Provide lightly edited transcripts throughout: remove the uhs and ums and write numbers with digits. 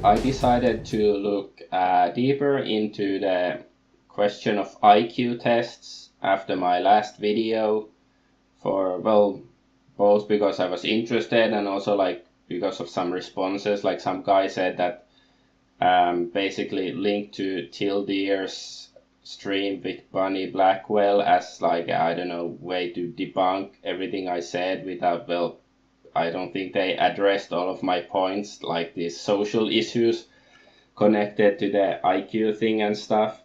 I decided to look deeper into the question of IQ tests after my last video for, well, both because I was interested and also like because of some responses. Like some guy said that basically linked to Tildeer's stream with Bunny Blackwell as like, I don't know, way to debunk everything I said without, well, I don't think they addressed all of my points, like these social issues connected to the IQ thing and stuff.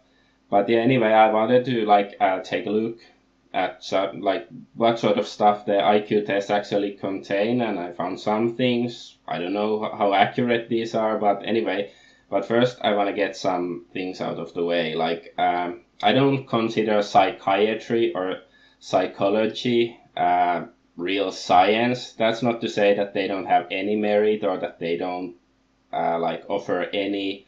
But yeah, anyway, I wanted to like take a look at like what sort of stuff the IQ tests actually contain, and I found some things. I don't know how accurate these are, but anyway. But first, I want to get some things out of the way. Like, I don't consider psychiatry or psychology real science. That's not to say that they don't have any merit or that they don't like offer any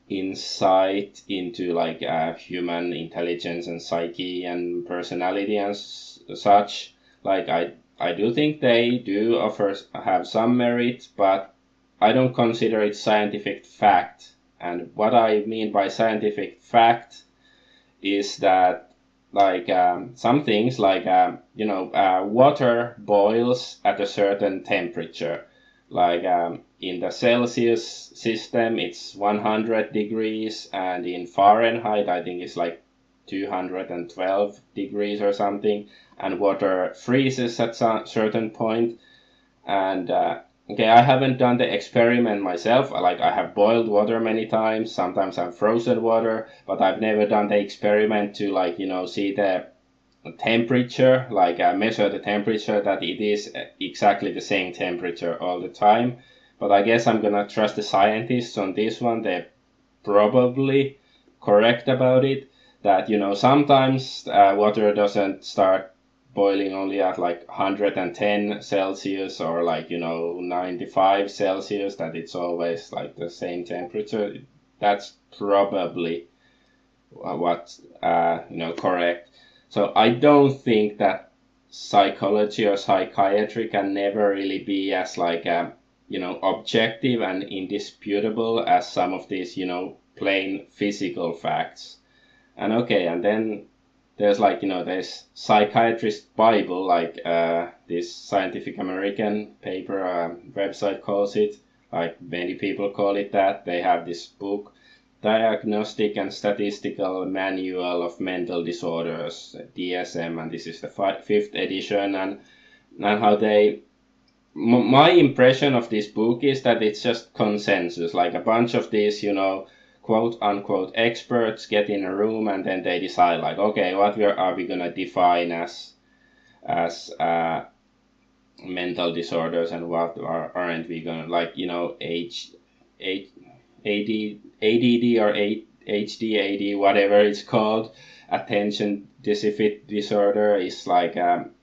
insight into like human intelligence and psyche and personality and such. Like I do think they do have some merit, but I don't consider it scientific fact. And what I mean by scientific fact is that like some things like water boils at a certain temperature, like in the Celsius system it's 100 degrees, and in Fahrenheit I think it's like 212 degrees or something, and water freezes at some certain point. And okay, I haven't done the experiment myself. Like I have boiled water many times, sometimes I've frozen water, but I've never done the experiment to like, see the temperature, like measure the temperature, that it is exactly the same temperature all the time. But I guess I'm gonna trust the scientists on this one. They're probably correct about it, that, sometimes water doesn't start boiling only at like 110 Celsius or like 95 Celsius, that it's always like the same temperature. That's probably what's correct. So I don't think that psychology or psychiatry can never really be as like objective and indisputable as some of these plain physical facts. And okay, and then there's like there's Psychiatrist Bible, like this Scientific American paper website calls it, like many people call it that. They have this book, Diagnostic and Statistical Manual of Mental Disorders, DSM, and this is the fifth edition. And how they my impression of this book is that it's just consensus, like a bunch of these quote unquote experts get in a room and then they decide like, okay, what are we gonna define as mental disorders, and what aren't we gonna, like ADD or HDAD, whatever it's called, attention deficit disorder, is like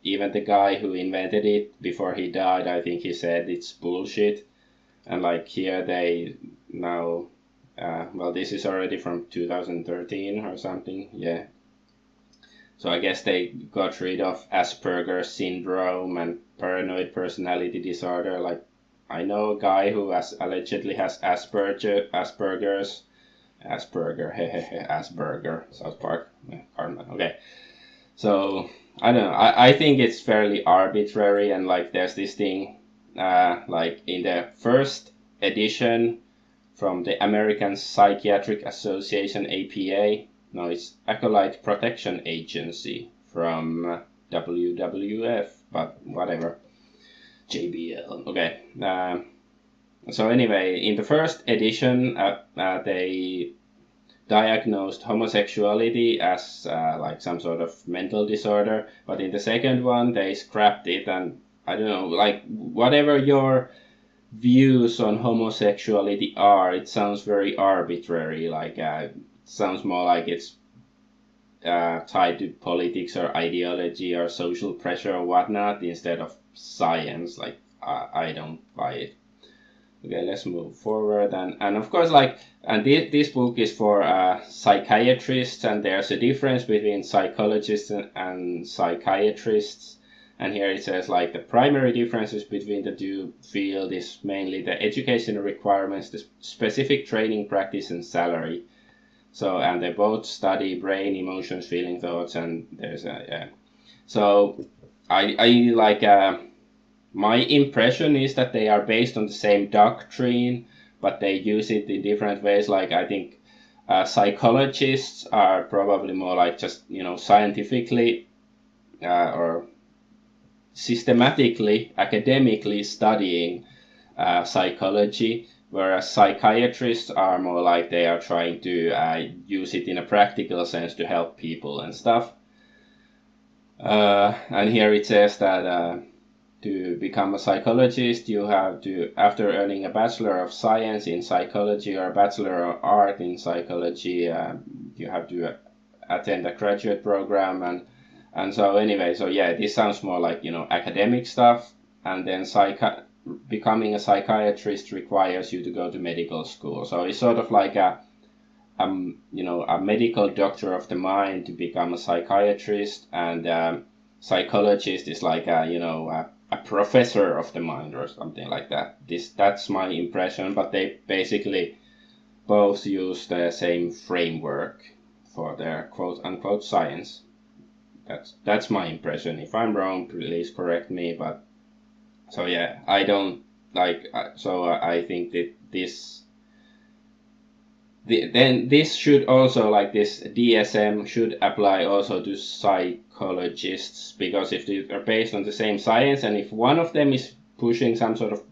even the guy who invented it before he died, I think he said it's bullshit. And like here they now well, this is already from 2013 or something, yeah. So I guess they got rid of Asperger's syndrome and paranoid personality disorder. Like, I know a guy who allegedly has Asperger, South Park, okay. So, I don't know, I think it's fairly arbitrary, and like there's this thing, like in the first edition from the American Psychiatric Association, APA. No, it's Acolyte Protection Agency from WWF, but whatever. JBL. Okay. So anyway, in the first edition, they diagnosed homosexuality as like some sort of mental disorder, but in the second one, they scrapped it, and I don't know, like whatever your views on homosexuality are, it sounds very arbitrary. Like it sounds more like it's tied to politics or ideology or social pressure or whatnot instead of science. Like I don't buy it. Okay, let's move forward. And of course, like, and this book is for psychiatrists, and there's a difference between psychologists and psychiatrists. And here it says like the primary differences between the two fields is mainly the educational requirements, the specific training, practice, and salary. So, and they both study brain, emotions, feeling, thoughts, and there's a so I like my impression is that they are based on the same doctrine, but they use it in different ways. Like I think psychologists are probably more like just scientifically or systematically, academically studying psychology, whereas psychiatrists are more like they are trying to use it in a practical sense to help people and stuff. And here it says that to become a psychologist, you have to, after earning a Bachelor of Science in Psychology or a Bachelor of Art in Psychology, you have to attend a graduate program and so anyway, so yeah, this sounds more like academic stuff, and then becoming a psychiatrist requires you to go to medical school. So it's sort of like a medical doctor of the mind to become a psychiatrist, and psychologist is like a professor of the mind or something like that. That's my impression, but they basically both use the same framework for their quote unquote science. That's my impression. If I'm wrong, please correct me. But so yeah, I don't like. I think that then this should also, like this DSM should apply also to psychologists, because if they are based on the same science, and if one of them is pushing some sort of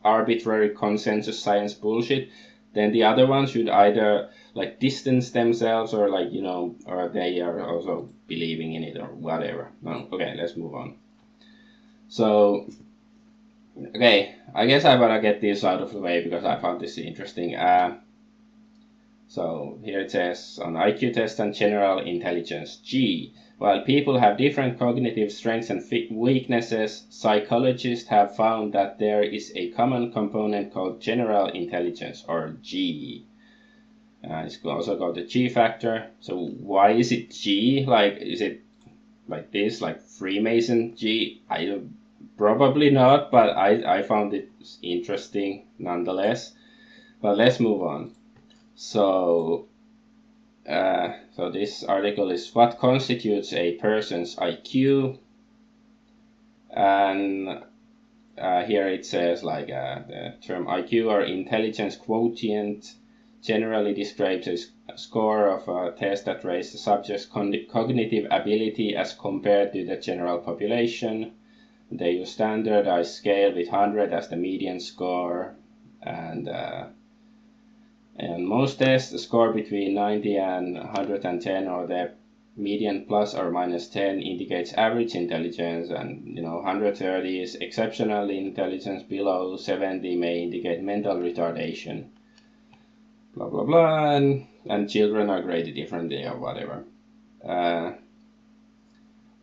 arbitrary consensus science bullshit, then the other one should either like distance themselves or or they are also believing in it or whatever. No, okay, let's move on. So okay, I guess I better get this out of the way because I found this interesting. So here it says on IQ test and general intelligence, G. While people have different cognitive strengths and weaknesses, psychologists have found that there is a common component called general intelligence, or G. It's also called the G factor. So why is it G? Like, is it like this, like Freemason G? Probably not, but I found it interesting nonetheless. But let's move on. So this article is what constitutes a person's IQ, and here it says like the term IQ or intelligence quotient generally describes a score of a test that rates the subject's cognitive ability as compared to the general population. They use standardized scale with 100 as the median score, and most tests, the score between 90 and 110, or the median plus or minus 10, indicates average intelligence, and 130 is exceptional intelligence. Below 70 may indicate mental retardation. Blah blah blah, and children are graded differently or whatever.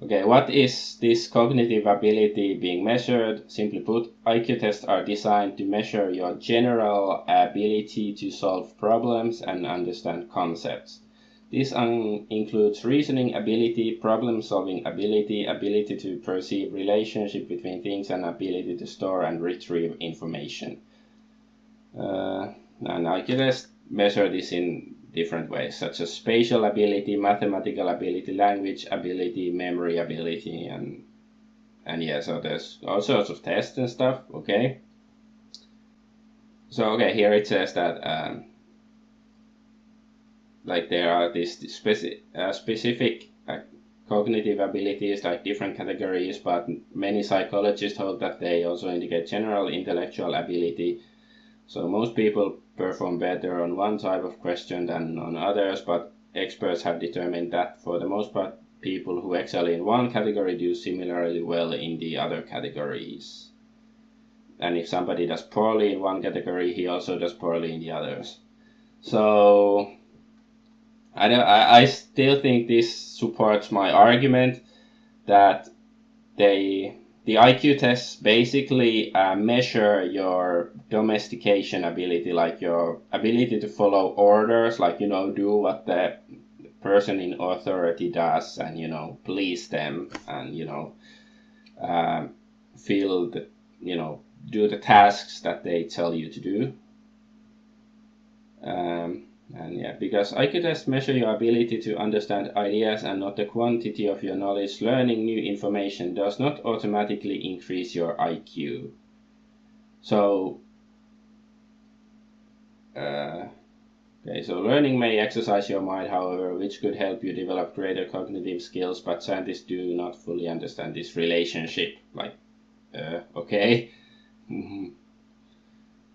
Okay, what is this cognitive ability being measured? Simply put, IQ tests are designed to measure your general ability to solve problems and understand concepts. This includes reasoning ability, problem-solving ability, ability to perceive relationship between things, and ability to store and retrieve information. And IQ tests measure this in different ways, such as spatial ability, mathematical ability, language ability, memory ability, and yeah, so there's all sorts of tests and stuff. Okay. So okay, here it says that like there are these specific cognitive abilities, like different categories, but many psychologists hold that they also indicate general intellectual ability. So most people perform better on one type of question than on others, but experts have determined that for the most part, people who excel in one category do similarly well in the other categories. And if somebody does poorly in one category, he also does poorly in the others. So I still think this supports my argument that the IQ tests basically measure your domestication ability, like your ability to follow orders, like, do what the person in authority does and, please them and, fill the, do the tasks that they tell you to do. And yeah, because IQ tests measure your ability to understand ideas and not the quantity of your knowledge. Learning new information does not automatically increase your IQ. So, okay, so learning may exercise your mind, however, which could help you develop greater cognitive skills, but scientists do not fully understand this relationship. Like, okay.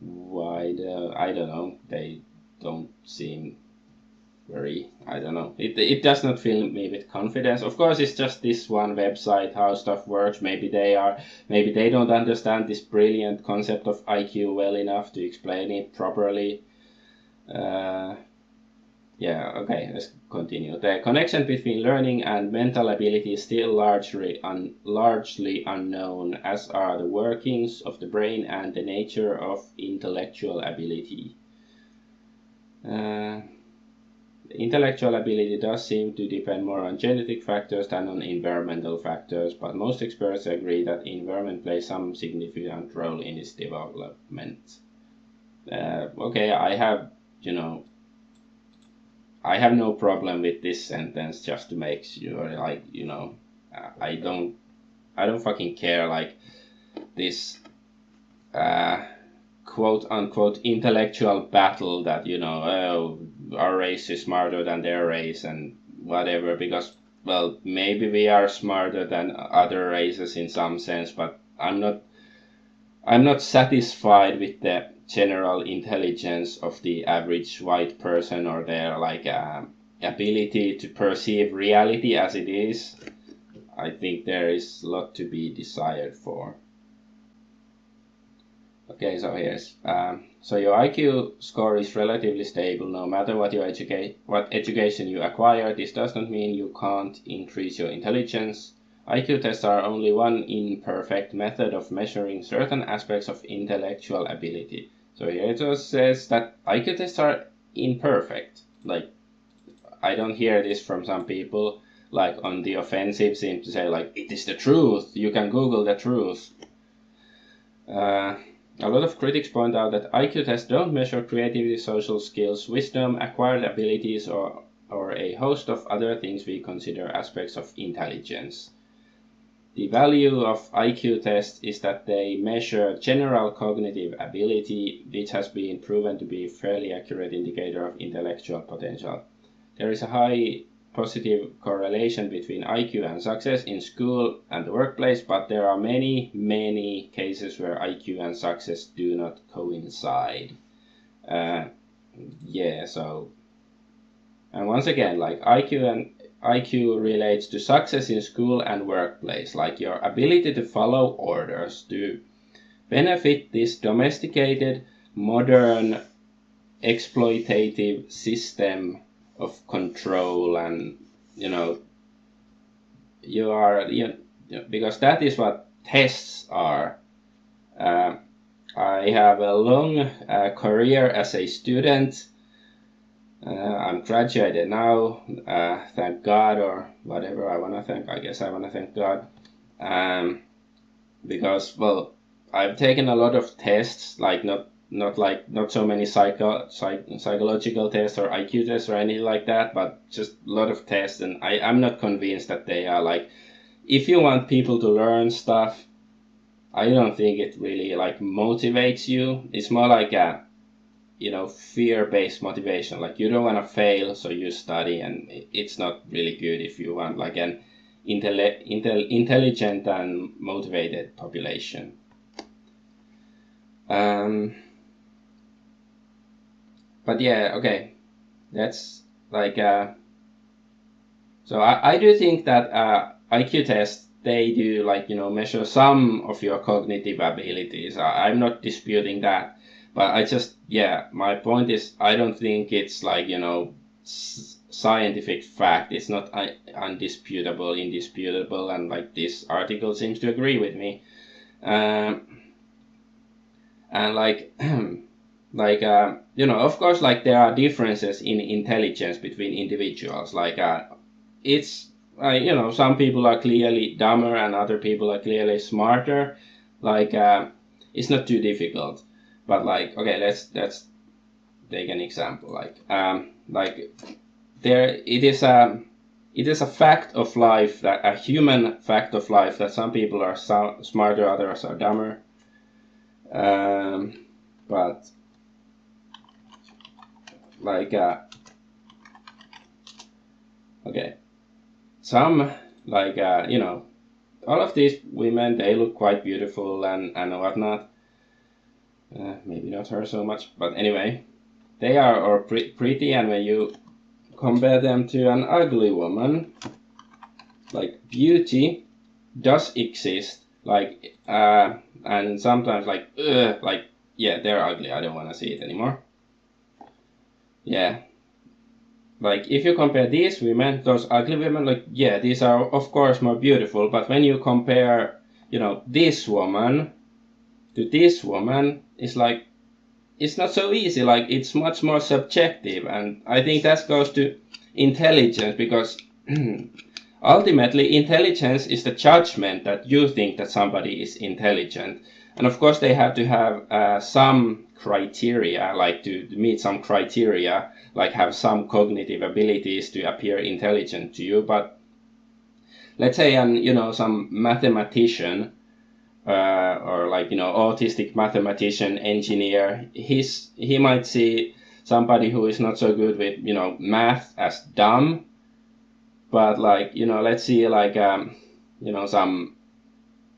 Why I don't know. They don't seem very, I don't know. It does not fill me with confidence. Of course, it's just this one website, how stuff works. Maybe they don't understand this brilliant concept of IQ well enough to explain it properly. Yeah, okay, let's continue. The connection between learning and mental ability is still largely unknown, as are the workings of the brain and the nature of intellectual ability. Intellectual ability does seem to depend more on genetic factors than on environmental factors, but most experts agree that environment plays some significant role in its development. Okay, I have no problem with this sentence, just to make sure, like, I don't fucking care, like, this quote unquote intellectual battle that, our race is smarter than their race and whatever, because, well, maybe we are smarter than other races in some sense, but I'm not satisfied with the general intelligence of the average white person, or their, like, ability to perceive reality as it is. I think there is a lot to be desired for. Okay, so here's so your IQ score is relatively stable no matter what education you acquire. This does not mean you can't increase your intelligence. IQ tests are only one imperfect method of measuring certain aspects of intellectual ability. So here it just says that IQ tests are imperfect. Like, I don't hear this from some people, like, on the offensive, seem to say, like, it is the truth, you can Google the truth. A lot of critics point out that IQ tests don't measure creativity, social skills, wisdom, acquired abilities, or a host of other things we consider aspects of intelligence. The value of IQ tests is that they measure general cognitive ability, which has been proven to be a fairly accurate indicator of intellectual potential. There is a high positive correlation between IQ and success in school and the workplace, but there are many, many cases where IQ and success do not coincide. Yeah, so, and once again, like, IQ relates to success in school and workplace, like your ability to follow orders, to benefit this domesticated, modern, exploitative system of control. And, because that is what tests are. I have a long career as a student. I'm graduated now, thank God, or whatever I want to thank. I guess I want to thank God. Because, well, I've taken a lot of tests, like not so many psychological tests or IQ tests or anything like that, but just a lot of tests, and I'm not convinced that they are, like, if you want people to learn stuff, I don't think it really, like, motivates you. It's more like a, fear-based motivation. Like, you don't want to fail, so you study, and it's not really good if you want, like, an intelligent and motivated population. But yeah, okay, that's like, so I do think that IQ tests, they do, like, measure some of your cognitive abilities. I'm not disputing that. But I just, my point is, I don't think it's, like, scientific fact. It's not undisputable, indisputable, and, like, this article seems to agree with me. And, like, of course, like, there are differences in intelligence between individuals. Like, it's you know, some people are clearly dumber and other people are clearly smarter. Like, it's not too difficult. But like, okay, let's take an example. Like there, it is a fact of life, that a human fact of life, that some people are smarter, others are dumber. But like, okay, some, like, you know, all of these women, they look quite beautiful and whatnot. Maybe not her so much, but anyway, they are pretty, and when you compare them to an ugly woman, like, beauty does exist, like, and sometimes, like, yeah, they're ugly, I don't want to see it anymore. Yeah, like, if you compare these women, those ugly women, like, yeah, these are of course more beautiful, but when you compare, you know, this woman to this woman, it's like, it's not so easy. Like, it's much more subjective, and I think that goes to intelligence, because ultimately intelligence is the judgment that you think that somebody is intelligent, and of course they have to have some criteria, like to meet some criteria, like have some cognitive abilities to appear intelligent to you. But let's say you know, some mathematician, or like, you know, autistic mathematician, engineer, he might see somebody who is not so good with, you know, math as dumb. But like, you know, let's see, like, you know, some,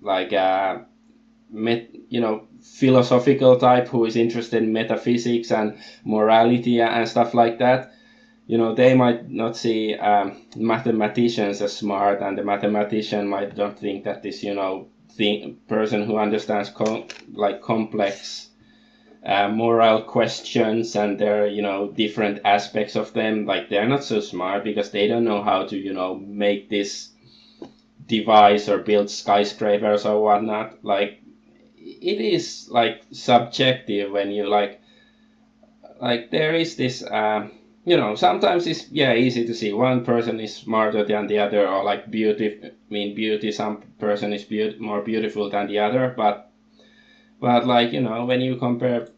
like, you know, philosophical type who is interested in metaphysics and morality and stuff like that. You know, they might not see mathematicians as smart, and the mathematician might not think that this, you know, person who understands like complex moral questions, and their, you know, different aspects of them, like, they're not so smart because they don't know how to, you know, make this device or build skyscrapers or whatnot. Like, it is like subjective when you like there is this you know, sometimes it's, yeah, easy to see one person is smarter than the other, or like beauty, some person is more beautiful than the other. But like, you know, when you compare,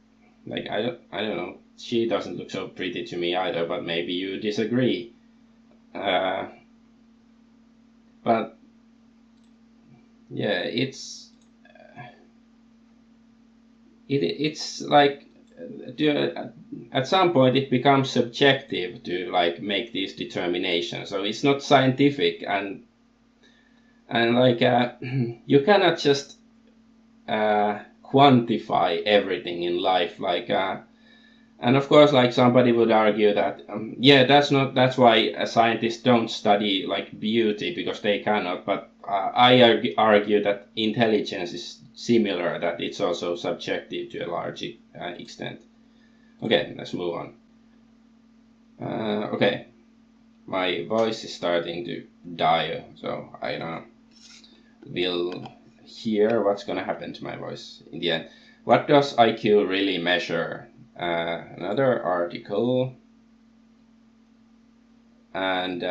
like, I don't know, she doesn't look so pretty to me either, but maybe you disagree. But yeah, it's like, at some point it becomes subjective to like make these determinations, so it's not scientific, and like, you cannot just quantify everything in life, like, and of course, like, somebody would argue that yeah, that's why scientists don't study like beauty, because they cannot. But I argue that intelligence is similar, that it's also subjective to a large extent. Okay, let's move on. Okay, my voice is starting to die, so I don't know. We'll hear what's gonna happen to my voice in the end. What does IQ really measure? Another article, and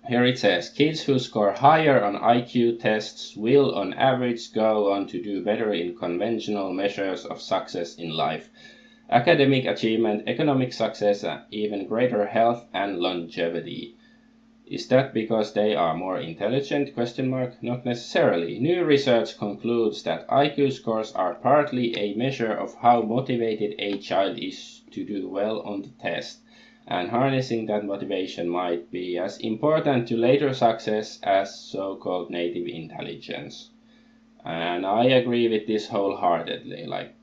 here it says, kids who score higher on IQ tests will on average go on to do better in conventional measures of success in life: academic achievement, economic success, and even greater health and longevity. Is that because they are more intelligent? Not necessarily. New research concludes that IQ scores are partly a measure of how motivated a child is to do well on the test, and harnessing that motivation might be as important to later success as so-called native intelligence. And I agree with this wholeheartedly. Like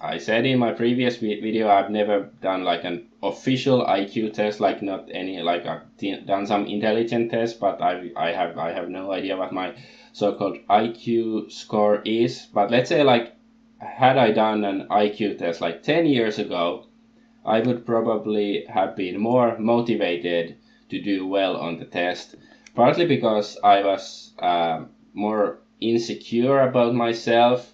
I said in my previous video, I've never done like an official IQ test, like not any, like I've done some intelligent tests, but I have no idea what my so-called IQ score is. But let's say, like, had I done an IQ test like 10 years ago, I would probably have been more motivated to do well on the test, partly because I was more insecure about myself,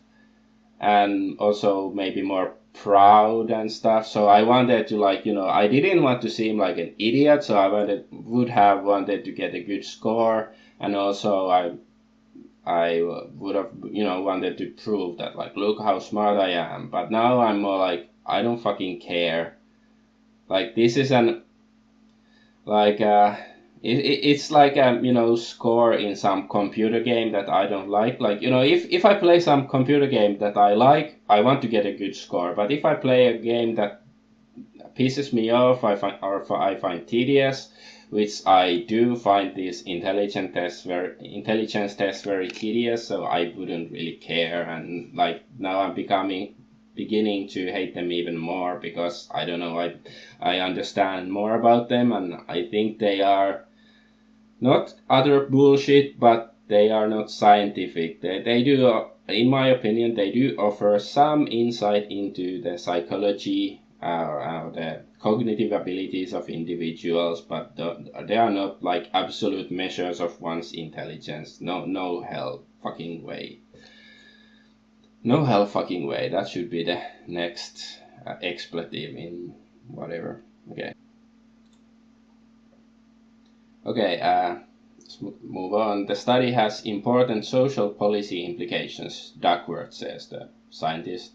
and also maybe more proud and stuff. So I wanted to like, I didn't want to seem like an idiot, so I would have wanted to get a good score, and also I would have, wanted to prove that, like, look how smart I am. But now I'm more like, I don't fucking care. Like, this is it's like a, score in some computer game that I don't like. Like, if I play some computer game that I like, I want to get a good score. But if I play a game that pisses me off, I find tedious, which I do find these intelligence tests very tedious, so I wouldn't really care. And like, now I'm beginning to hate them even more, because I don't know, I understand more about them, and I think they are not utter bullshit, but they are not scientific. They do, in my opinion, they do offer some insight into the psychology or the cognitive abilities of individuals, but they are not like absolute measures of one's intelligence. No hell fucking way. No hell fucking way. That should be the next expletive in whatever. Okay. Okay, let's move on. The study has important social policy implications, Duckworth says, the scientist.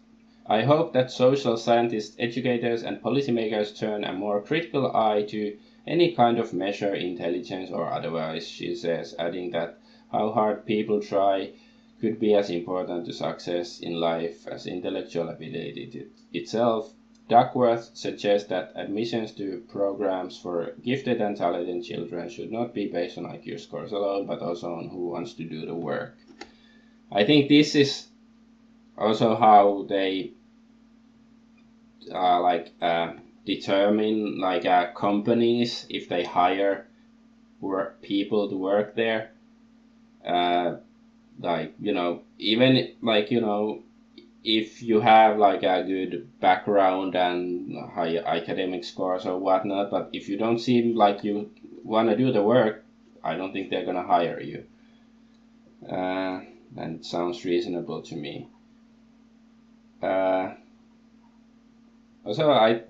I hope that social scientists, educators, and policymakers turn a more critical eye to any kind of measure, intelligence or otherwise, she says, adding that how hard people try could be as important to success in life as intellectual ability itself. Duckworth suggests that admissions to programs for gifted and talented children should not be based on IQ scores alone, but also on who wants to do the work. I think this is also how they determine companies, if they hire people to work there. Even if you have like a good background and high academic scores or whatnot, but if you don't seem like you want to do the work, I don't think they're gonna hire you. And it sounds reasonable to me. Also, I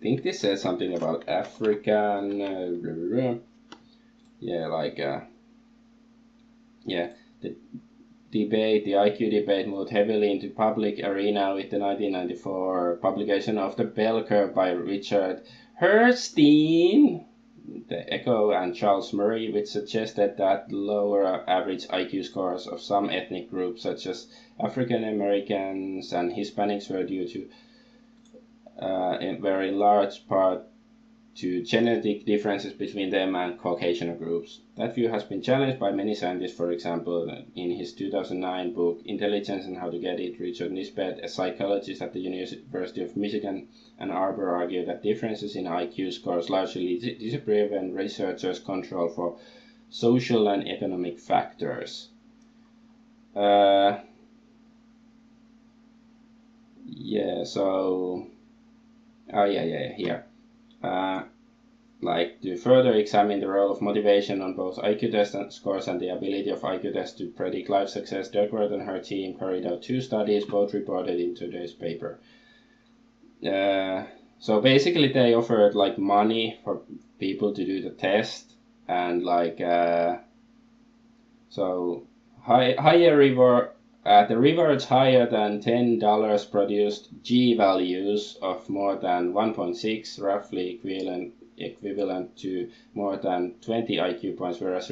think this says something about African. The IQ debate moved heavily into public arena with the 1994 publication of the Bell Curve by Richard Herrstein, the Echo, and Charles Murray, which suggested that lower average IQ scores of some ethnic groups, such as African Americans and Hispanics, were due to, in very large part, to genetic differences between them and Caucasian groups. That view has been challenged by many scientists. For example, in his 2009 book Intelligence and How to Get It, Richard Nisbett, a psychologist at the University of Michigan, Ann Arbor, argued that differences in IQ scores largely disappear when researchers control for social and economic factors. Here. To further examine the role of motivation on both IQ test scores and the ability of IQ tests to predict life success, Duckworth and her team carried out 2 studies, both reported in today's paper. So basically they offered money for people to do the test, and higher reward. The rewards higher than $10 produced G-values of more than 1.6, roughly equivalent to more than 20 IQ points, whereas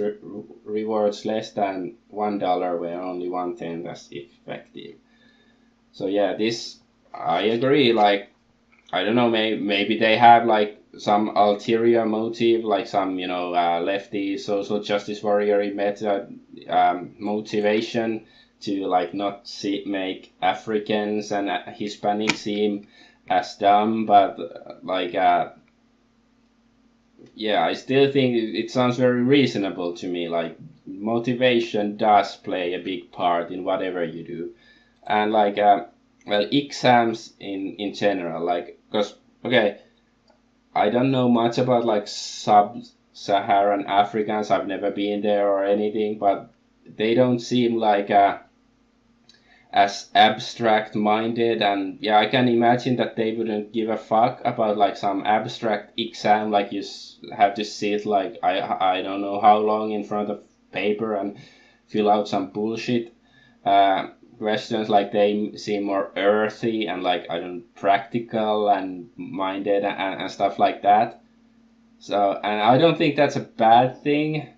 rewards less than $1 were only 1/10 as effective. So yeah, this I agree. I don't know, maybe they have some ulterior motive, some lefty social justice warrior method motivation to not make Africans and Hispanics seem as dumb, but I still think it sounds very reasonable to me. Motivation does play a big part in whatever you do, and exams in general, because I don't know much about sub-Saharan Africans. I've never been there or anything, but they don't seem as abstract minded, and yeah, I can imagine that they wouldn't give a fuck about like some abstract exam, like you have to sit like I don't know how long in front of paper and fill out some bullshit questions. Like they seem more earthy and like I don't practical and minded and stuff like that. So, and I don't think that's a bad thing.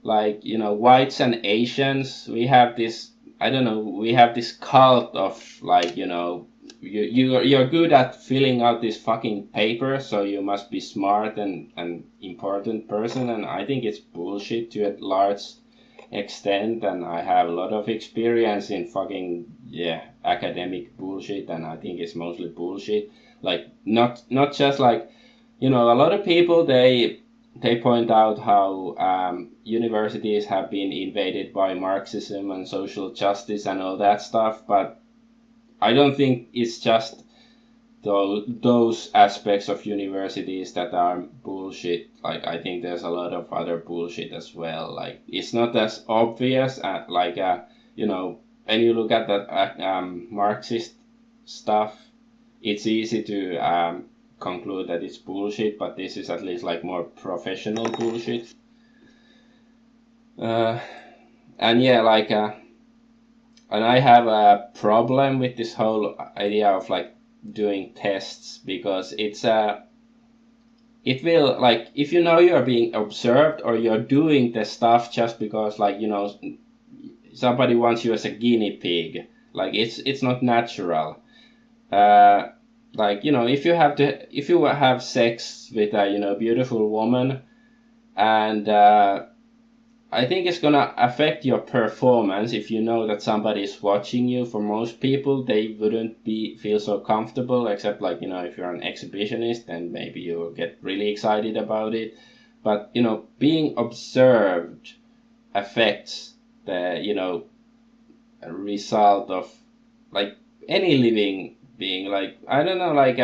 Like, you know, whites and Asians, we have this, I don't know, we have this cult of like, you know, you're good at filling out this fucking paper, so you must be smart and an important person. And I think it's bullshit to a large extent. And I have a lot of experience in fucking, yeah, academic bullshit. And I think it's mostly bullshit. Like, not just like, you know, a lot of people they point out how universities have been invaded by Marxism and social justice and all that stuff, but I don't think it's just those aspects of universities that are bullshit. Like I think there's a lot of other bullshit as well. Like it's not as obvious like you know, when you look at that Marxist stuff, it's easy to conclude that it's bullshit, but this is at least like more professional bullshit. And yeah, like, and I have a problem with this whole idea of like doing tests, because it's it will, like, if you know you're being observed or you're doing the stuff just because like, you know, somebody wants you as a guinea pig, like it's not natural. Like, you know, if you have sex with a, you know, beautiful woman, and I think it's gonna affect your performance if you know that somebody is watching you. For most people, they wouldn't feel so comfortable, except like, you know, if you're an exhibitionist, then maybe you'll get really excited about it. But, you know, being observed affects the, you know, result of like any living being. Like, I don't know, like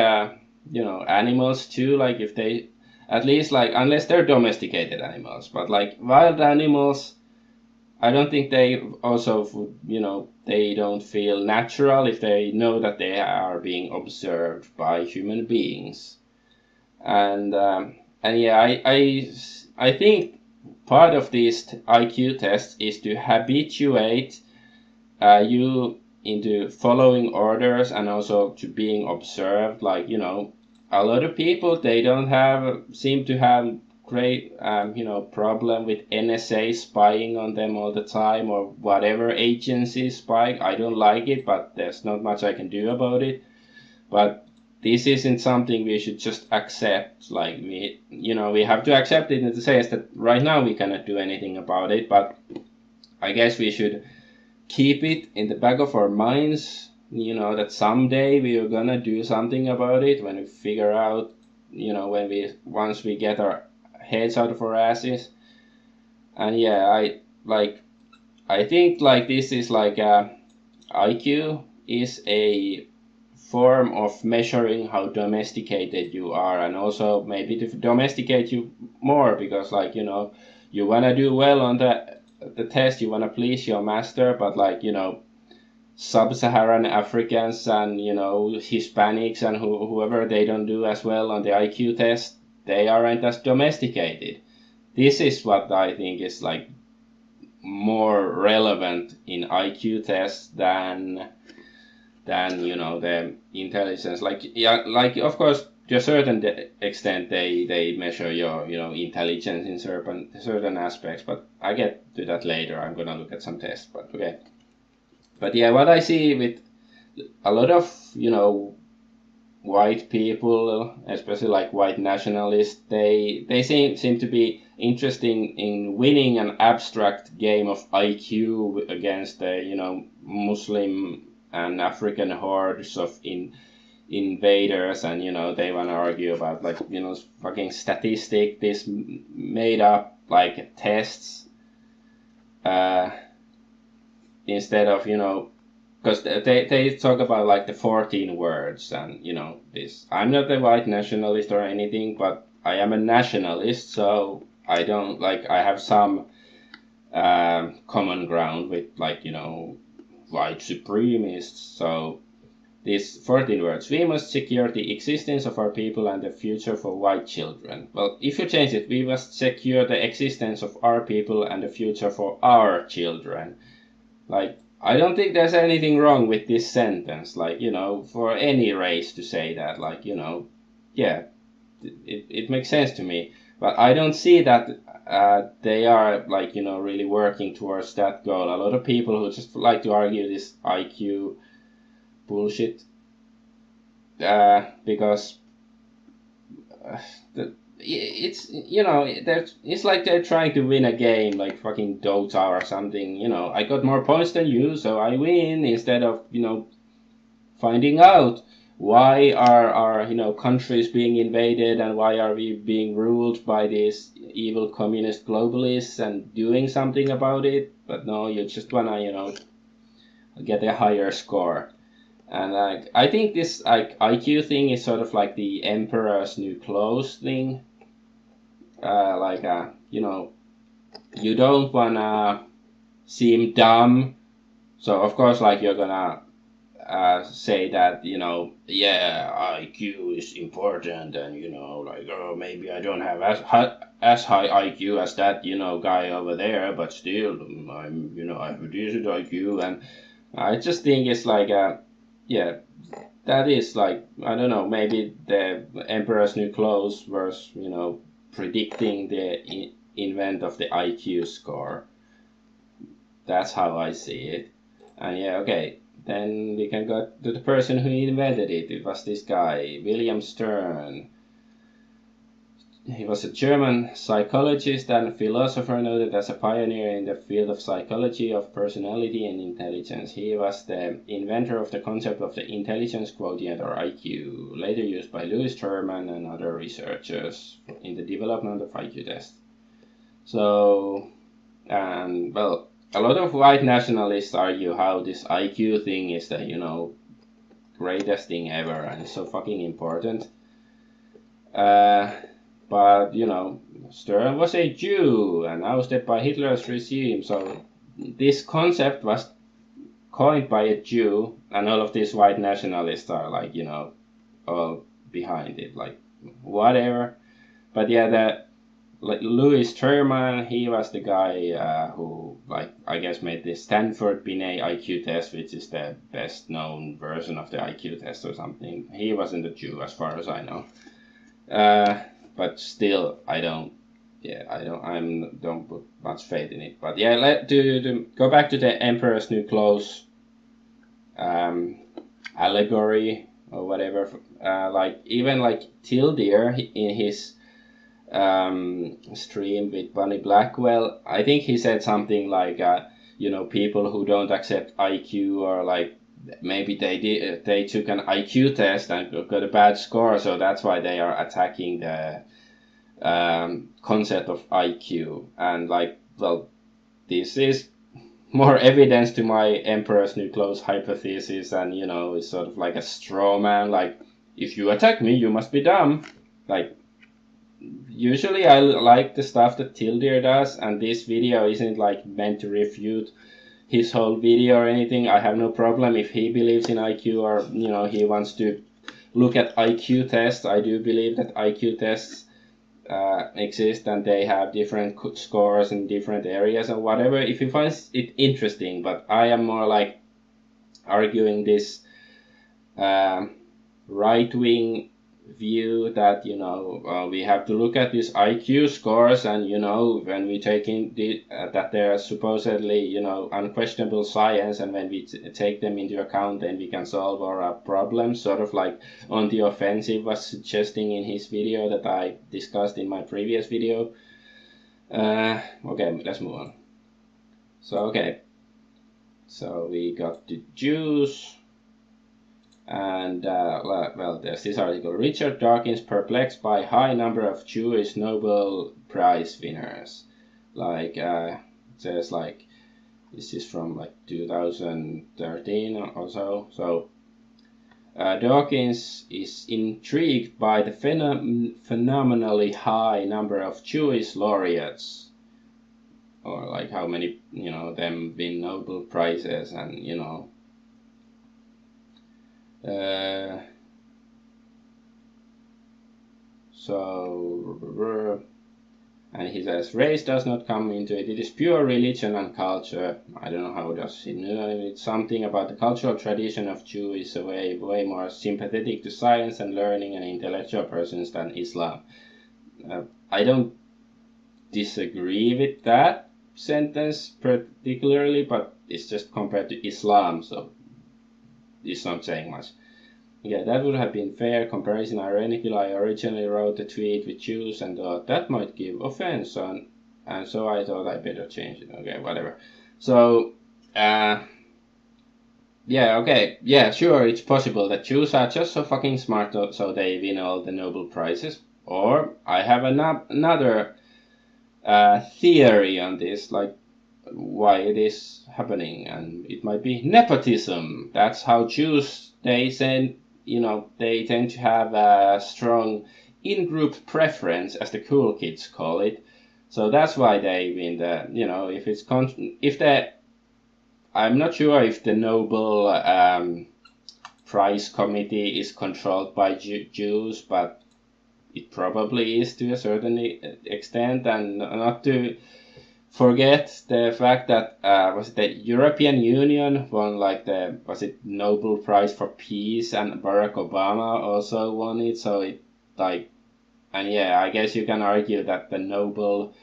you know, animals too, like if they, at least like, unless they're domesticated animals, but like wild animals, I don't think they also, you know, they don't feel natural if they know that they are being observed by human beings. And yeah, I think part of these IQ tests is to habituate you into following orders and also to being observed. Like, you know, a lot of people, they don't seem to have great you know, problem with NSA spying on them all the time, or whatever agency spy. I don't like it, but there's not much I can do about it. But this isn't something we should just accept. Like, we, you know, we have to accept it in the sense that right now we cannot do anything about it, but I guess we should keep it in the back of our minds, you know, that someday we are gonna do something about it when we figure out, you know, once we get our heads out of our asses. And yeah, I think like this is like IQ is a form of measuring how domesticated you are, and also maybe to domesticate you more, because like, you know, you wanna do well on the test, you want to please your master, but like, you know, sub-Saharan Africans and, you know, Hispanics and whoever, they don't do as well on the IQ test, they aren't as domesticated. This is what I think is like more relevant in IQ tests than you know, the intelligence. Like, yeah, like of course to a certain extent they measure your, you know, intelligence in certain aspects, but I get to that later. I'm gonna look at some tests, but okay. But yeah, what I see with a lot of, you know, white people, especially like white nationalists, they seem to be interested in winning an abstract game of IQ against the, you know, Muslim and African hordes of invaders, and, you know, they want to argue about like, you know, fucking statistic, this made up like tests, instead of, you know, because they talk about like the 14 words, and, you know, this, I'm not a white nationalist or anything, but I am a nationalist, so I have some common ground with, like, you know, white supremacists. So these 14 words: we must secure the existence of our people and the future for white children. Well, if you change it, we must secure the existence of our people and the future for our children. Like, I don't think there's anything wrong with this sentence, like, for any race to say that, like, yeah, it makes sense to me. But I don't see that they are, like, really working towards that goal. A lot of people who just like to argue this IQ bullshit, because it's like they're trying to win a game, like fucking Dota or something. I got more points than you, so I win, instead of finding out why are our countries being invaded, and why are we being ruled by these evil communist globalists, and doing something about it. But no, you just wanna get a higher score. And I think this IQ thing is sort of like the emperor's new clothes thing. You don't wanna seem dumb, so of course, like, you're gonna say that IQ is important, and maybe I don't have as high IQ as that guy over there, but still I have a decent IQ. And I just think it's like that is like, I don't know, maybe the emperor's new clothes was predicting the invent of the IQ score. That's how I see it. And okay, then we can go to the person who invented it. It was this guy, William Stern. He was a German psychologist and philosopher, noted as a pioneer in the field of psychology of personality and intelligence. He was the inventor of the concept of the intelligence quotient, or IQ, later used by Lewis Terman and other researchers in the development of IQ tests. So, well, a lot of white nationalists argue how this IQ thing is the greatest thing ever, and it's so fucking important. But Stern was a Jew and ousted by Hitler's regime, so this concept was coined by a Jew, and all of these white nationalists are like all behind it, like whatever. But Lewis Terman, he was the guy who, like, I guess made the Stanford Binet IQ test, which is the best known version of the IQ test or something. He wasn't a Jew, as far as I know. But still, I don't put much faith in it. But to go back to the Emperor's New Clothes allegory or whatever. Even Tildeer in his stream with Bunny Blackwell, I think he said something like, people who don't accept IQ, or like maybe they took an IQ test and got a bad score, so that's why they are attacking the concept of IQ. And this is more evidence to my Emperor's New Clothes hypothesis, and it's sort of like a straw man, like, if you attack me, you must be dumb. Like, usually I like the stuff that Tildeer does, and this video isn't like meant to refute his whole video or anything. I have no problem if he believes in IQ, or he wants to look at IQ tests. I do believe that IQ tests exist, and they have different scores in different areas and whatever, if he finds it interesting. But I am more like arguing this right-wing view that we have to look at these IQ scores, and when we take in that they are supposedly unquestionable science, and when we take them into account, then we can solve our problems, sort of like On the Offensive was suggesting in his video that I discussed in my previous video. Okay, let's move on. So we got the Jews. And there's this article: Richard Dawkins perplexed by high number of Jewish Nobel Prize winners. It says this is from 2013 or so. So Dawkins is intrigued by the phenomenally high number of Jewish laureates. or like how many them win Nobel prizes, and so. And he says, race does not come into it. It is pure religion and culture. I don't know how does he know. It's something about the cultural tradition of Jew is a way more sympathetic to science and learning and intellectual persons than Islam. I don't disagree with that sentence particularly, but it's just compared to Islam, so it's not saying much. Yeah, that would have been fair comparison. Ironically, I originally wrote a tweet with Jews and thought that might give offense, and so I thought I better change it. Okay, whatever. So, yeah, okay, yeah, sure, it's possible that Jews are just so fucking smart so they win all the Nobel Prizes. Or I have another theory on this, like why it is happening, and it might be nepotism. That's how Jews, they say, they tend to have a strong in-group preference, as the cool kids call it. So that's why they win the, I'm not sure if the Nobel Prize Committee is controlled by Jews, but it probably is to a certain extent, and not to forget the fact that was it the European Union won Nobel Prize for Peace, and Barack Obama also won it. So and yeah, I guess you can argue that the Nobel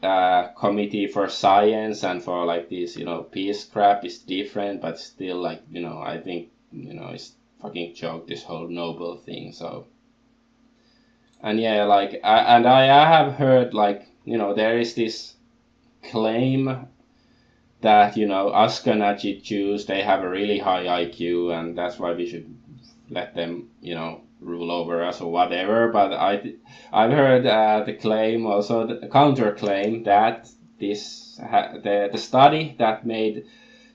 Committee for Science and for this peace crap is different, but still I think it's fucking joke, this whole Nobel thing. So, and yeah, I have heard there is this claim that Ashkenazi Jews, they have a really high IQ, and that's why we should let them rule over us or whatever. But I've heard the claim, also the counterclaim, that the study that made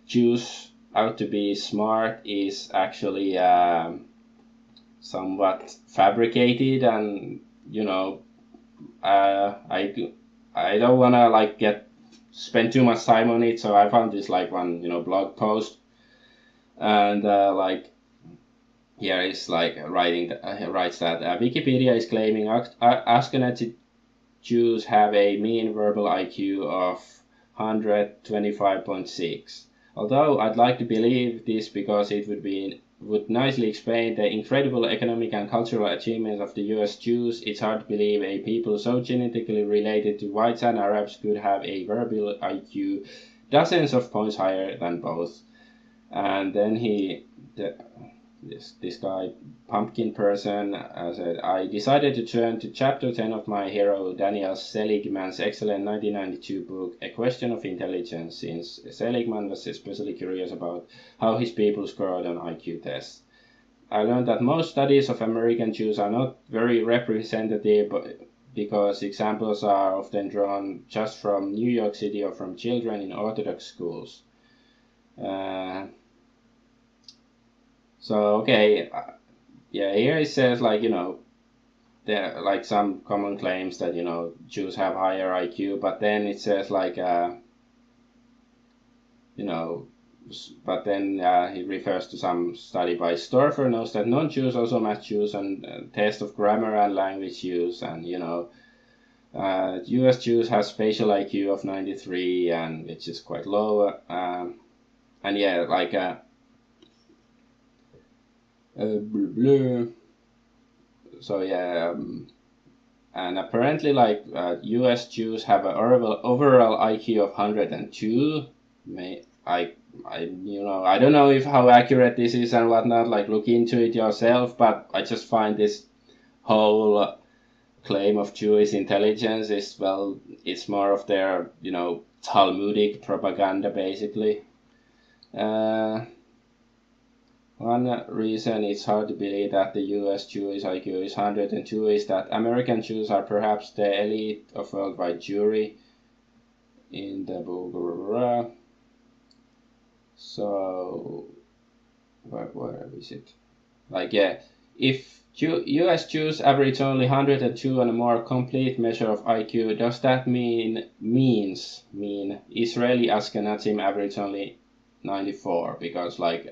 Jews out to be smart is actually somewhat fabricated, and I don't wanna spend too much time on it, so I found this one blog post, and here is writes that Wikipedia is claiming Ashkenazi Jews have a mean verbal IQ of 125.6. Although I'd like to believe this because it would nicely explain the incredible economic and cultural achievements of the US Jews, it's hard to believe a people so genetically related to whites and Arabs could have a verbal IQ dozens of points higher than both. And then this guy, pumpkin person, said, I decided to turn to chapter 10 of my hero Daniel Seligman's excellent 1992 book, A Question of Intelligence, since Seligman was especially curious about how his people scored on IQ tests. I learned that most studies of American Jews are not very representative because examples are often drawn just from New York City or from children in Orthodox schools. So, okay, yeah, here it says, there are some common claims that, Jews have higher IQ, but then it says, but then he refers to some study by Storfer, notes that non-Jews also match Jews on test of grammar and language use, and, US Jews have spatial IQ of 93, and which is quite low, and yeah, so yeah, and apparently US Jews have an overall IQ of 102. I don't know if how accurate this is and whatnot, look into it yourself, but I just find this whole claim of Jewish intelligence is, it's more of their Talmudic propaganda basically. One reason it's hard to believe that the US Jewish IQ is 102 is that American Jews are perhaps the elite of worldwide Jewry in the book. So, where is it? If US Jews average only 102 and a more complete measure of IQ. Does that mean Israeli Ashkenazim average only 94? Because like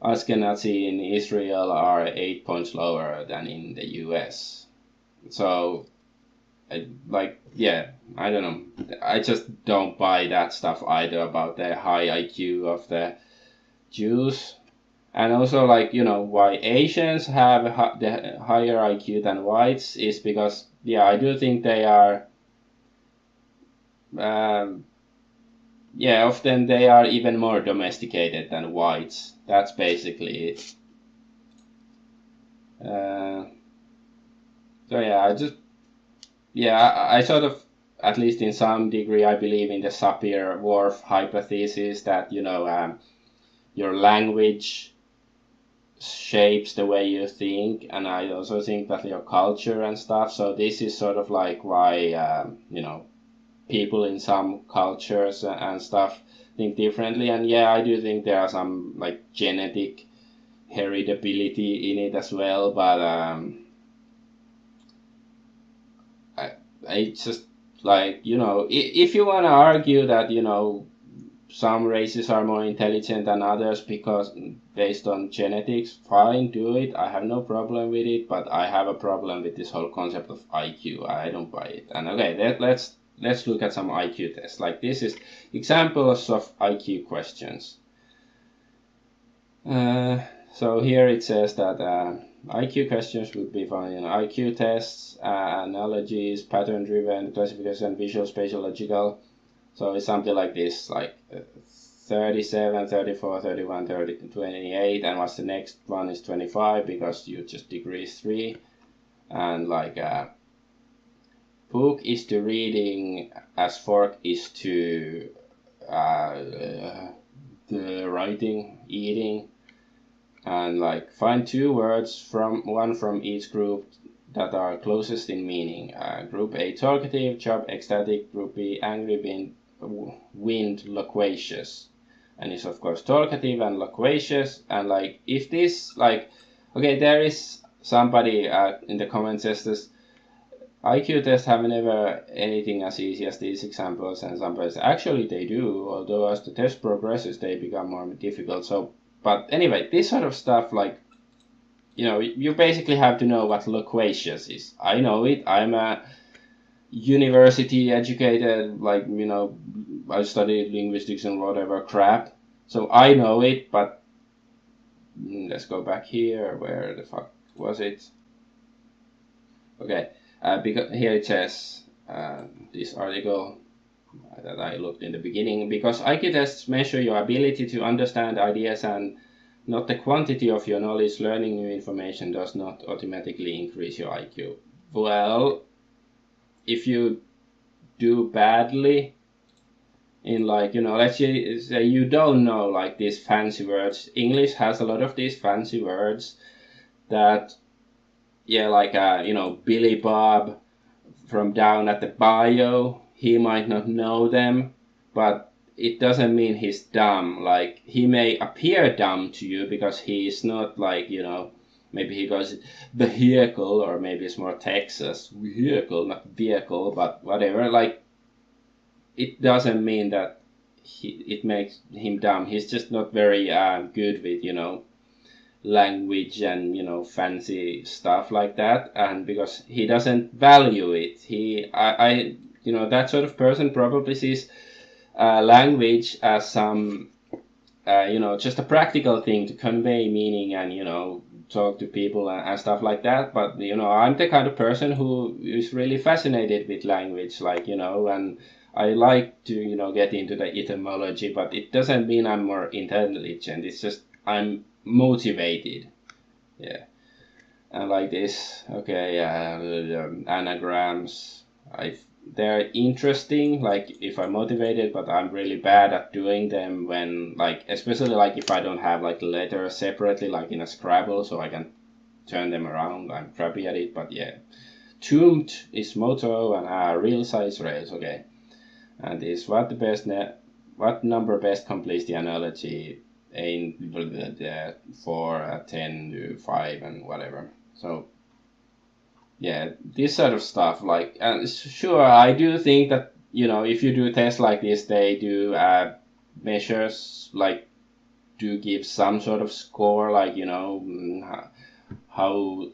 Ashkenazi in Israel are 8 points lower than in the US. So I don't know. I just don't buy that stuff either about the high IQ of the Jews. And also, like, why Asians have the higher IQ than whites is because, I do think they are, often they are even more domesticated than whites. That's basically it. I sort of, at least in some degree, I believe in the Sapir-Whorf hypothesis that, your language shapes the way you think, and I also think that your culture and stuff. So this is sort of like why people in some cultures and stuff think differently. And I do think there are some like genetic heritability in it as well, but I just like, if you want to argue that some races are more intelligent than others because based on genetics, fine, do it. I have no problem with it, but I have a problem with this whole concept of IQ. I don't buy it. And okay, let's look at some IQ tests. Like, this is examples of IQ questions. So here it says that IQ questions would be fun. IQ tests, analogies, pattern-driven, classification, visual, spatial, logical. So it's something like this, like 37, 34, 31, 30, 28, and what's the next one is 25 because you just decrease 3. And like book is to reading as fork is to the writing, eating. And like find 2 words one from each group that are closest in meaning. Group A, talkative, job, ecstatic. Group B, angry, wind, loquacious. And it's of course talkative and loquacious. And like, if this, like, okay, there is somebody in the comments says this, IQ tests have never anything as easy as these examples, and somebody says, actually they do, although as the test progresses they become more difficult. So, but anyway, this sort of stuff, like, you basically have to know what loquacious is. I know it. I'm a university educated, like, I studied linguistics and whatever crap. So I know it, but let's go back here. Where the fuck was it? Okay, because here it says, this article that I looked in the beginning, because IQ tests measure your ability to understand ideas and not the quantity of your knowledge. Learning new information does not automatically increase your IQ. Well, if you do badly in, like, let's say you don't know like these fancy words. English has a lot of these fancy words that, like, Billy Bob from down at the bio, he might not know them, but it doesn't mean he's dumb. Like, he may appear dumb to you because he's not, like, maybe he goes vehicle, or maybe it's more Texas, vehicle, not vehicle, but whatever. Like, it doesn't mean that it makes him dumb. He's just not very good with, language and, fancy stuff like that. And because he doesn't value it, that sort of person probably sees language as some, just a practical thing to convey meaning and, talk to people and stuff like that. But, I'm the kind of person who is really fascinated with language, like, and I like to, get into the etymology, but it doesn't mean I'm more intelligent. It's just I'm motivated. Yeah. And like this, okay, anagrams, they're interesting, like, if I'm motivated, but I'm really bad at doing them when, like, especially like if I don't have like letters separately, like in a Scrabble, so I can turn them around. I'm crappy at it, but yeah. Tuned is motto, and real size rails, okay. And is what number best completes the analogy? in 4, 10 to 5 and whatever. So yeah, this sort of stuff, like, and sure, I do think that, you know, if you do tests like this, they do measures, like, do give some sort of score, like, you know, how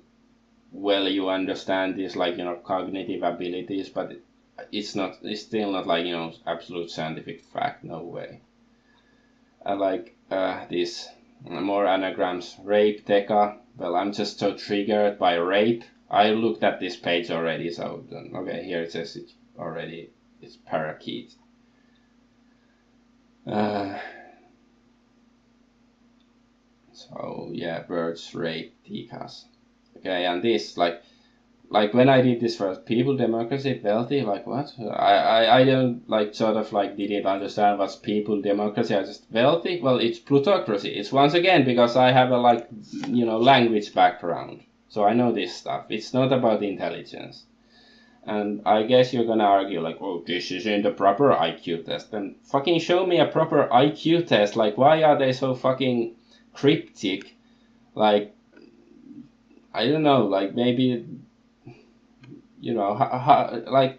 well you understand these, like, you know, cognitive abilities, but it's still not, like, you know, absolute scientific fact, no way. I like these more anagrams. Rape Teka. Well, I'm just so triggered by rape. I looked at this page already, so okay, here it says it already. It's parakeet. So yeah, birds rape tekas. Okay, and this, like when I did this first, people, democracy, wealthy, like what? I don't, like, sort of, like, didn't understand what's people, democracy. I just, wealthy? Well, it's plutocracy. It's once again because I have a, like, you know, language background. So I know this stuff. It's not about intelligence. And I guess you're gonna argue, like, oh, this isn't a proper IQ test. Then fucking show me a proper IQ test. Like, why are they so fucking cryptic? Like, I don't know, like, maybe, you know, like,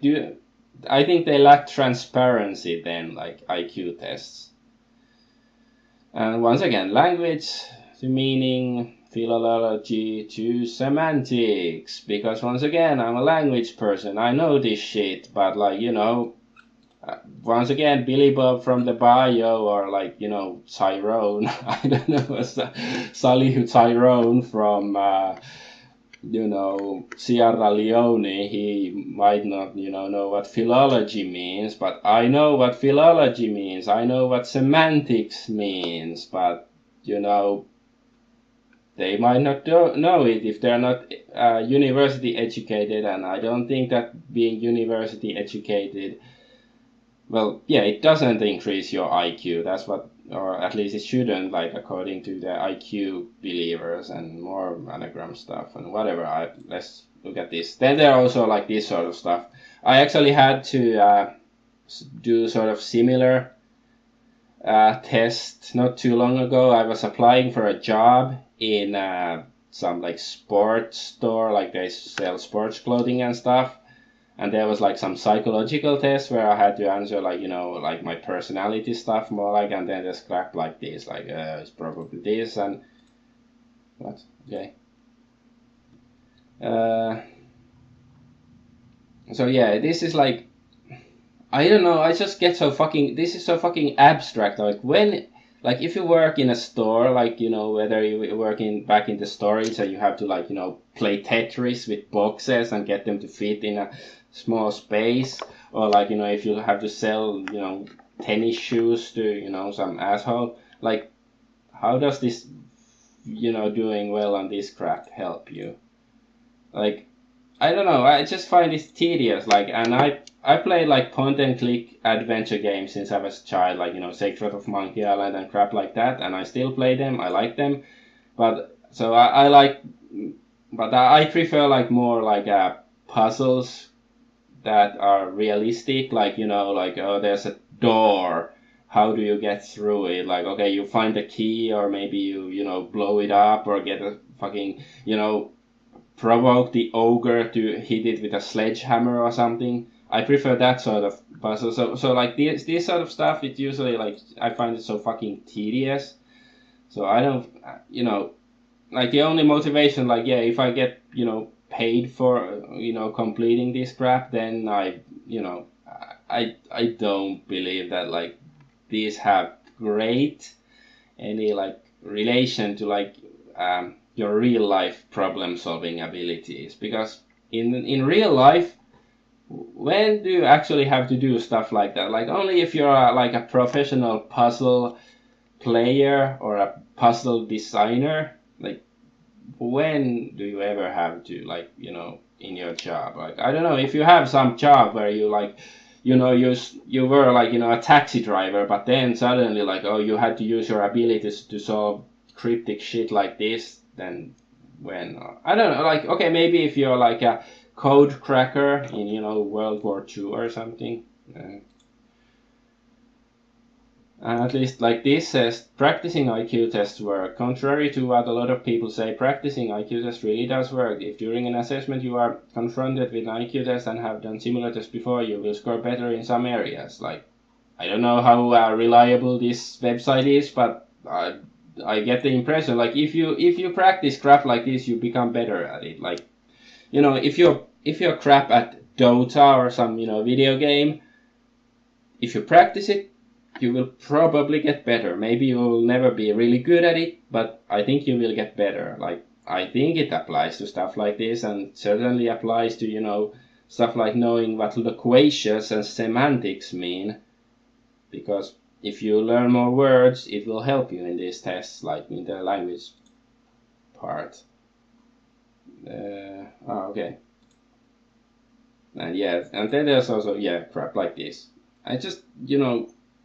I think they lack transparency then, like IQ tests. And once again, language to meaning, philology to semantics, because once again, I'm a language person, I know this shit, but, like, you know, once again, Billy Bob from the bio, or, like, you know, Tyrone, I don't know, Sally Tyrone from you know, Sierra Leone, he might not, you know what philology means, but I know what philology means. I know what semantics means, but, you know, they might not know it if they're not university educated, and I don't think that being university educated, well, yeah, it doesn't increase your IQ. That's what, or at least it shouldn't, like, according to the IQ believers and more anagram stuff and whatever. Let's look at this. Then there are also, like, this sort of stuff. I actually had to do sort of similar test not too long ago. I was applying for a job in some, like, sports store, like they sell sports clothing and stuff. And there was, like, some psychological test where I had to answer, like, you know, like, my personality stuff more, like, and then there's crap like this, like, it's probably this, and what? Okay. So yeah, this is, like, I don't know, I just get so fucking, this is so fucking abstract, like, when, like, if you work in a store, like, you know, whether you work back in the storage, so you have to, like, you know, play Tetris with boxes and get them to fit in a small space, or, like, you know, if you have to sell, you know, tennis shoes to, you know, some asshole, like, how does this, you know, doing well on this crap help you? Like, I don't know, I just find it tedious, like, and I play, like, point and click adventure games since I was a child, like, you know, Secret of Monkey Island and crap like that, and I still play them, I like them, but, so I like, but I prefer, like, more, like, puzzles that are realistic, like, you know, like, oh, there's a door, how do you get through it? Like, okay, you find a key, or maybe you know, blow it up, or get a fucking, you know, provoke the ogre to hit it with a sledgehammer or something. I prefer that sort of puzzle. So like, this sort of stuff, it usually, like, I find it so fucking tedious. So I don't, you know, like, the only motivation, like, yeah, if I get, you know, paid for, you know, completing this crap, then you know, I don't believe that, like, these have great any, like, relation to, like, your real life problem solving abilities, because in real life, when do you actually have to do stuff like that? Like, only if you're like a professional puzzle player or a puzzle designer. Like, when do you ever have to, like, you know, in your job? Like, I don't know, if you have some job where you, like, you know, you were, like, you know, a taxi driver, but then suddenly, like, oh, you had to use your abilities to solve cryptic shit like this, then when? I don't know, like, okay, maybe if you're, like, a code cracker in, you know, World War II or something. At least like this says, practicing IQ tests work. Contrary to what a lot of people say, practicing IQ tests really does work. If during an assessment you are confronted with an IQ test and have done similar tests before, you will score better in some areas. Like, I don't know how reliable this website is, but I get the impression like if you practice crap like this, you become better at it. Like, if you're crap at Dota or some video game, if you practice it, you will probably get better. Maybe you will never be really good at it, but I think you will get better. Like, I think it applies to stuff like this, and certainly applies to stuff like knowing what loquacious and semantics mean, because if you learn more words, it will help you in these tests, like in the language part. Okay. And then there's also crap like this. I just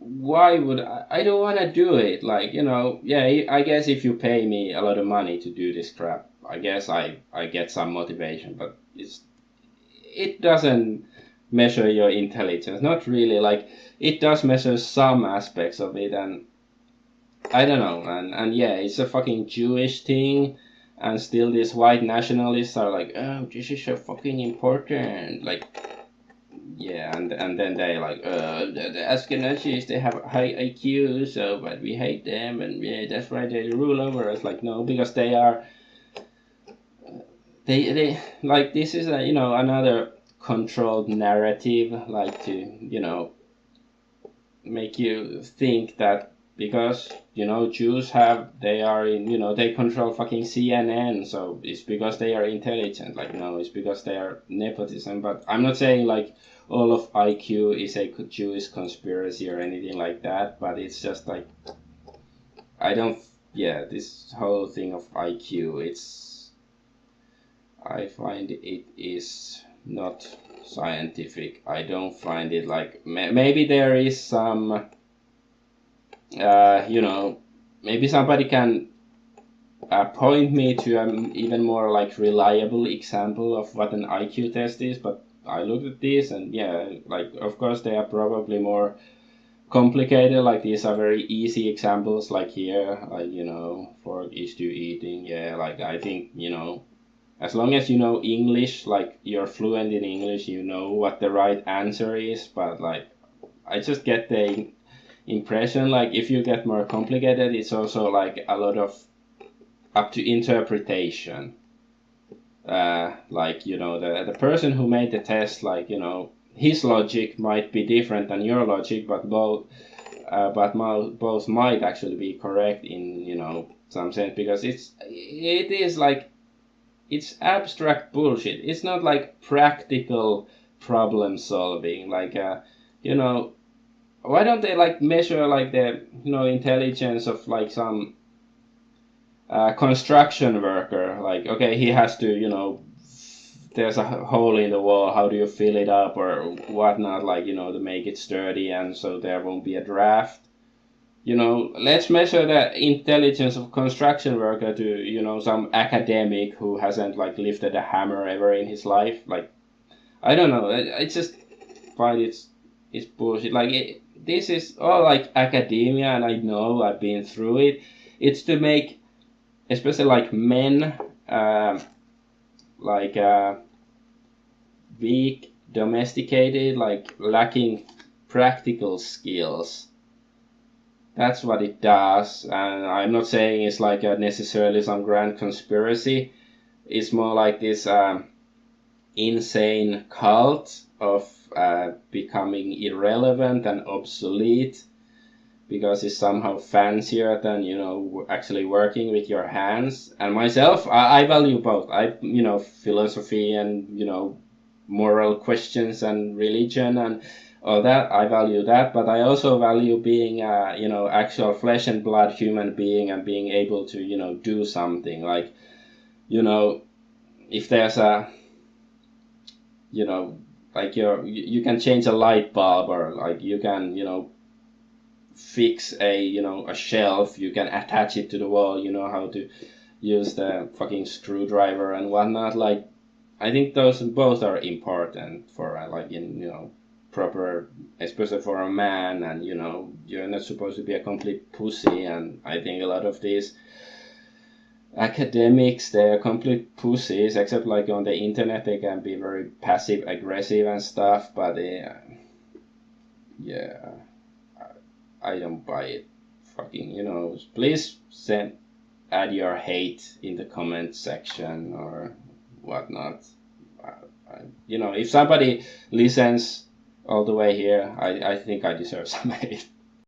why would I don't want to do it. Like, I guess if you pay me a lot of money to do this crap, I guess I get some motivation, but it doesn't measure your intelligence. Not really. Like, it does measure some aspects of it, and I don't know, and it's a fucking Jewish thing, and still these white nationalists are like, oh, this is so fucking important. Like, and then they like, the Ashkenazis, they have high IQ, so but we hate them, and that's why they rule over us. Like, no, because they like, this is another controlled narrative, like to make you think that because Jews they control fucking CNN, so it's because they are intelligent. Like, no, it's because they are nepotism. But I'm not saying like all of IQ is a Jewish conspiracy or anything like that, but it's just like this whole thing of IQ, I find it is not scientific. I don't find it like, maybe there is some maybe somebody can point me to an even more like reliable example of what an IQ test is, but I looked at this and like, of course they are probably more complicated. Like, these are very easy examples, like here, like fork is to eating. Like, I think as long as you know English, like you're fluent in English, you know what the right answer is. But like, I just get the impression like if you get more complicated, it's also like a lot of up to interpretation. Like, the person who made the test, like, his logic might be different than your logic, but both might actually be correct in some sense, because it is like, it's abstract bullshit. It's not like practical problem solving. Like, why don't they like measure like the intelligence of like some construction worker? Like, okay, he has to there's a hole in the wall, how do you fill it up or whatnot, like to make it sturdy, and so there won't be a draft. Let's measure the intelligence of construction worker to some academic who hasn't like lifted a hammer ever in his life. Like, I don't know, I just find it's bullshit. Like, this is all like academia, and I know I've been through it. It's to make especially like men weak, domesticated, like lacking practical skills. That's what it does. And I'm not saying it's like necessarily some grand conspiracy. It's more like this insane cult of becoming irrelevant and obsolete, because it's somehow fancier than actually working with your hands. And myself, I value both. Philosophy and moral questions and religion and all that, I value that, but I also value being actual flesh and blood human being, and being able to do something. Like, if there's a like you can change a light bulb, or like you can fix a shelf, you can attach it to the wall, you know how to use the fucking screwdriver and whatnot. Like, I think those both are important for like in proper especially for a man, and you know, you're not supposed to be a complete pussy. And I think a lot of these academics, they're complete pussies, except like on the internet they can be very passive aggressive and stuff, but yeah, I don't buy it. Fucking, you know, please add your hate in the comment section or whatnot. You know, if somebody listens all the way here, I think I deserve some hate.